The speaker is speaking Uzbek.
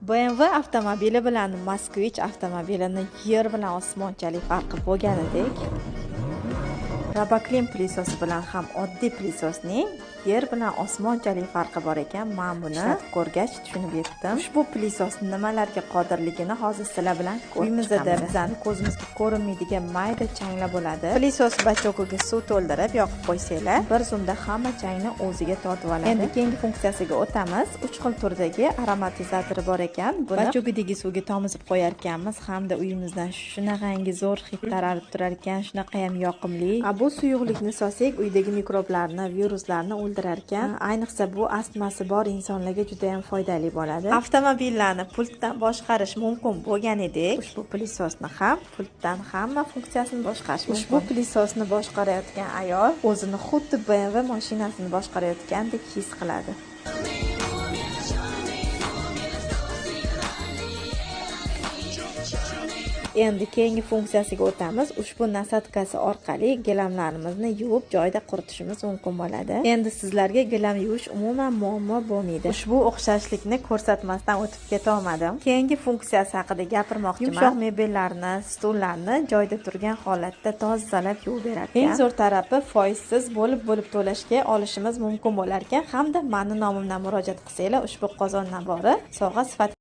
BMW avtomobili bilan Moskvich avtomobilini yer bilan osmonchalik farqi bo'lganidek, Roboclean pilisosi bilan ham oddiy pilososning yer bilan osmonchalik farqi bor ekan. Men buni ishlatib ko'rgach tushunib yetdim. Ushbu pilisos nimalarga qodirligini hozir sizlar bilan uyimizda bizani ko'zimizga ko'rinmaydigan mayda changlar bo'ladi. Pilisos bachokiga suv to'ldirib yoqib qo'ysanglar, bir zumda hamma changni o'ziga tortib oladi. Endi keyingi funksiyasiga o'tamiz. 3 xil turdagi aromatizatori bor ekan. Buni bachokidagi suvga tomizib qo'yar ekanmiz hamda uyimizdan shunaqangi zo'r hid taralib turar ekan, shunaqa ham yoqimli. Bu suyuqlikni solsak, uydagi mikroblarni, viruslarni o'ldirar ekan. Ayniqsa bu astmasi bor insonlarga juda ham foydali bo'ladi. Avtomobillarni pultdan boshqarish mumkin bo'lganidek, ushbu pilisosni ham pultdan hamma funksiyasini boshqarish mumkin. Ushbu pilisosni boshqarayotgan ayol o'zini xuddi BMW mashinasini boshqarayotgandek his qiladi. Endi keyingi funksiyasiga o'tamiz. Ushbu nasatkasi orqali gilamlarimizni yuvib joyida quritishimiz mumkin bo'ladi. Endi sizlarga gilam yuvish umuman muammo bo'lmaydi. Ushbu o'xshashlikni ko'rsatmasdan o'tib keta olmadim. Keyingi funksiyasi haqida gapirmoqchiman. Yumshoq mebellarni, stullarni joyida turgan holatda tozalab yuvib berar ekan. Eng zo'r tarafi foizsiz bo'lib to'lashga olishimiz mumkin bo'lar ekan hamda meni nomimdan murojaat qilsanglar ushbu qozon nabori sovg'a sifatida